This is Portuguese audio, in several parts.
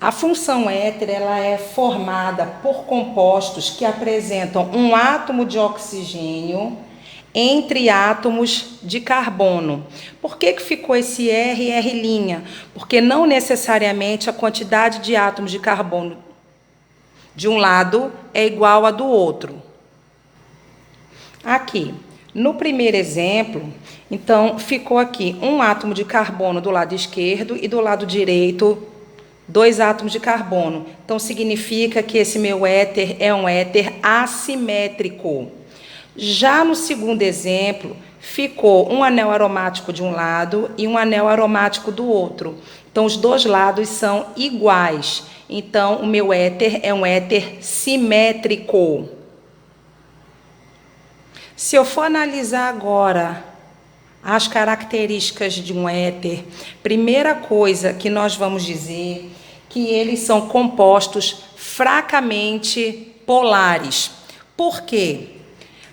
A função éter ela é formada por compostos que apresentam um átomo de oxigênio entre átomos de carbono. Por que ficou esse R e R'? Porque não necessariamente a quantidade de átomos de carbono de um lado é igual a do outro. Aqui, no primeiro exemplo, então ficou aqui um átomo de carbono do lado esquerdo e do lado direito 2 átomos de carbono. Então, significa que esse meu éter é um éter assimétrico. Já no segundo exemplo, ficou um anel aromático de um lado e um anel aromático do outro. Então, os dois lados são iguais. Então, o meu éter é um éter simétrico. Se eu for analisar agora as características de um éter, primeira coisa que nós vamos dizer que eles são compostos fracamente polares. Por quê?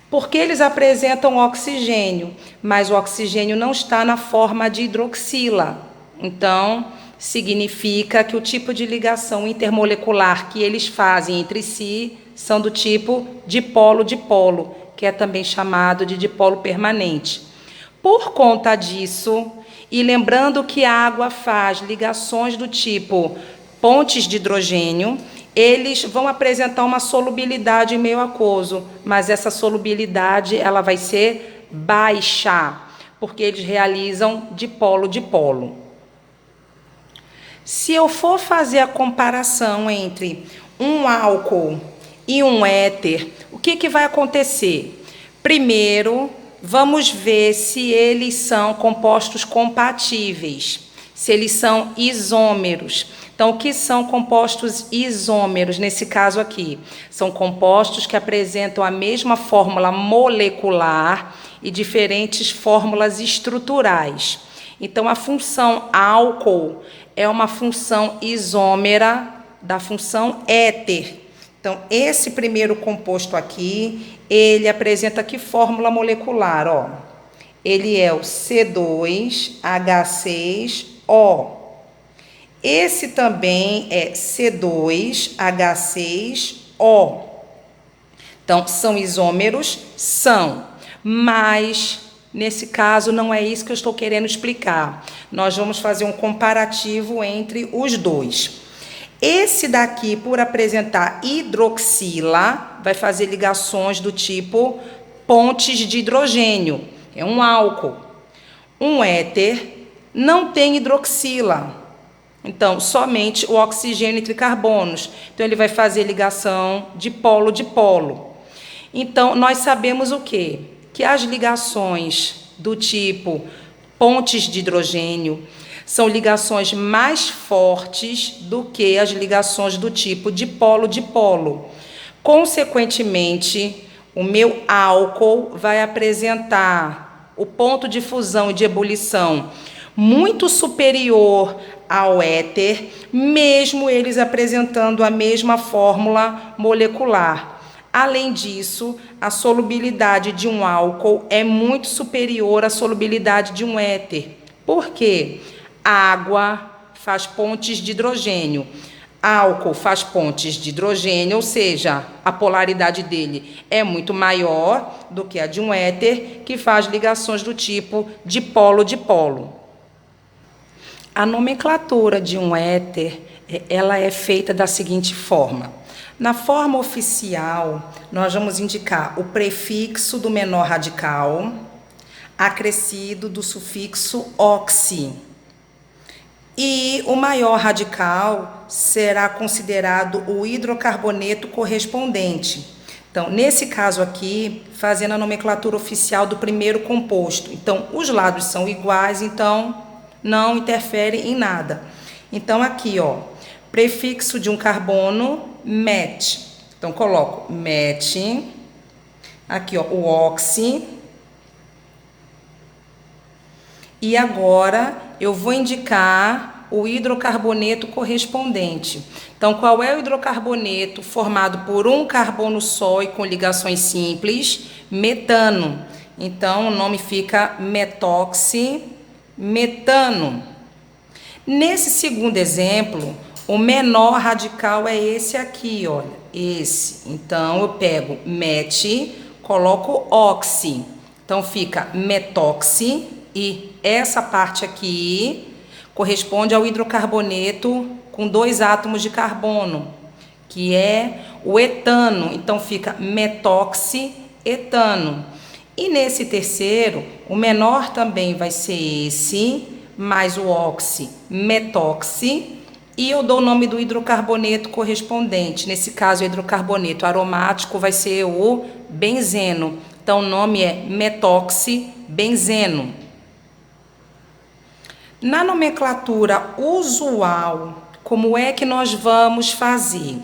Porque eles apresentam oxigênio, mas o oxigênio não está na forma de hidroxila. Então, significa que o tipo de ligação intermolecular que eles fazem entre si são do tipo dipolo-dipolo, que é também chamado de dipolo permanente. Por conta disso, e lembrando que a água faz ligações do tipo pontes de hidrogênio, eles vão apresentar uma solubilidade em meio aquoso, mas essa solubilidade ela vai ser baixa, porque eles realizam dipolo-dipolo. Se eu for fazer a comparação entre um álcool e um éter, o que vai acontecer? Primeiro, vamos ver se eles são compostos compatíveis, se eles são isômeros. Então, o que são compostos isômeros nesse caso aqui? São compostos que apresentam a mesma fórmula molecular e diferentes fórmulas estruturais. Então, a função álcool é uma função isômera da função éter. Então, esse primeiro composto aqui, ele apresenta que fórmula molecular? Ó? Ele é o C2H6O. Esse também é C2H6O. Então, são isômeros? São, mas nesse caso não é isso que eu estou querendo explicar. Nós vamos fazer um comparativo entre os dois. Esse daqui, por apresentar hidroxila, vai fazer ligações do tipo pontes de hidrogênio. É um álcool. Um éter não tem hidroxila. Então, somente o oxigênio entre carbonos. Então, ele vai fazer ligação de polo-dipolo. Então, nós sabemos o quê? Que as ligações do tipo pontes de hidrogênio são ligações mais fortes do que as ligações do tipo dipolo-dipolo. Consequentemente, o meu álcool vai apresentar o ponto de fusão e de ebulição muito superior ao éter, mesmo eles apresentando a mesma fórmula molecular. Além disso, a solubilidade de um álcool é muito superior à solubilidade de um éter. Por quê? Água faz pontes de hidrogênio, álcool faz pontes de hidrogênio, ou seja, a polaridade dele é muito maior do que a de um éter, que faz ligações do tipo dipolo-dipolo. A nomenclatura de um éter, ela é feita da seguinte forma. Na forma oficial, nós vamos indicar o prefixo do menor radical, acrescido do sufixo oxi. E o maior radical será considerado o hidrocarboneto correspondente. Então, nesse caso aqui, fazendo a nomenclatura oficial do primeiro composto. Então, os lados são iguais, então não interfere em nada. Então, aqui, ó, prefixo de um carbono, met. Então, coloco met. Aqui, ó, o oxi. E agora eu vou indicar o hidrocarboneto correspondente. Então, qual é o hidrocarboneto formado por um carbono só e com ligações simples? Metano. Então, o nome fica metoximetano. Nesse segundo exemplo, O menor radical é esse aqui, olha, esse. Então, eu pego met, coloco oxi. Então, fica metoxi e essa parte aqui corresponde ao hidrocarboneto com 2 átomos de carbono, que é o etano. Então, fica metoxietano. E nesse terceiro, o menor também vai ser esse, mais o oxi, metoxi. E eu dou o nome do hidrocarboneto correspondente. Nesse caso, o hidrocarboneto aromático vai ser o benzeno. Então, o nome é metoxibenzeno. Na nomenclatura usual, como é que nós vamos fazer?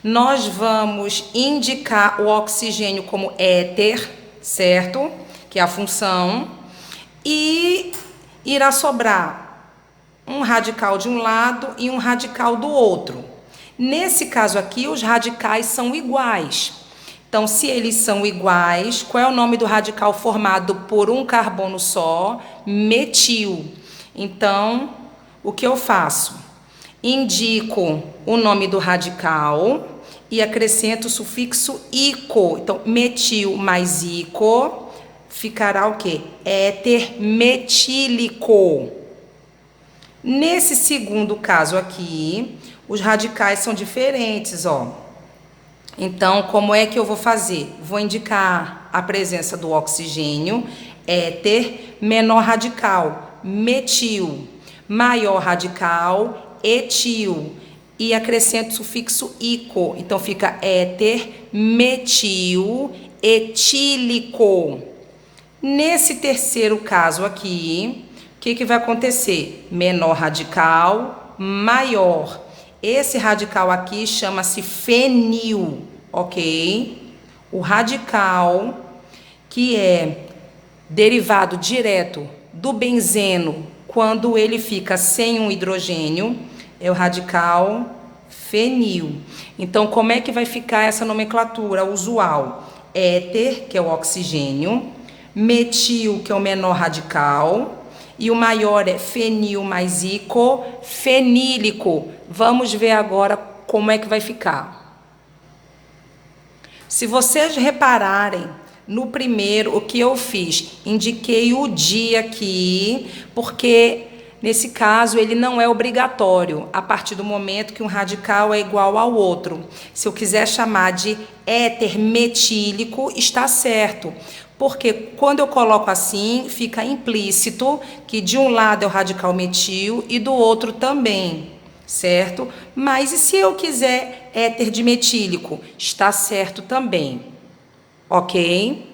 Nós vamos indicar o oxigênio como éter, certo? Que é a função. E irá sobrar um radical de um lado e um radical do outro. Nesse caso aqui, os radicais são iguais. Então, se eles são iguais, qual é o nome do radical formado por um carbono só? Metil. Então, o que eu faço? Indico o nome do radical e acrescento o sufixo ico. Então, metil mais ico ficará o quê? Éter metílico. Nesse segundo caso aqui, os radicais são diferentes, ó. Então, como é que eu vou fazer? Vou indicar a presença do oxigênio, éter, menor radical, metil, maior radical, etil, e acrescento o sufixo ico. Então, fica éter metil etílico. Nesse terceiro caso aqui, o que vai acontecer? Menor radical, maior. Esse radical aqui chama-se fenil, ok? O radical que é derivado direto do benzeno, quando ele fica sem um hidrogênio, é o radical fenil. Então, como é que vai ficar essa nomenclatura usual? Éter, que é o oxigênio, metil, que é o menor radical, e o maior é fenil mais ico, fenílico. Vamos ver agora como é que vai ficar. Se vocês repararem, no primeiro, o que eu fiz? Indiquei o dia aqui, porque nesse caso ele não é obrigatório, a partir do momento que um radical é igual ao outro. Se eu quiser chamar de éter metílico, está certo. Porque quando eu coloco assim, fica implícito que de um lado é o radical metil e do outro também, certo? Mas e se eu quiser éter dimetílico? Está certo também, ok?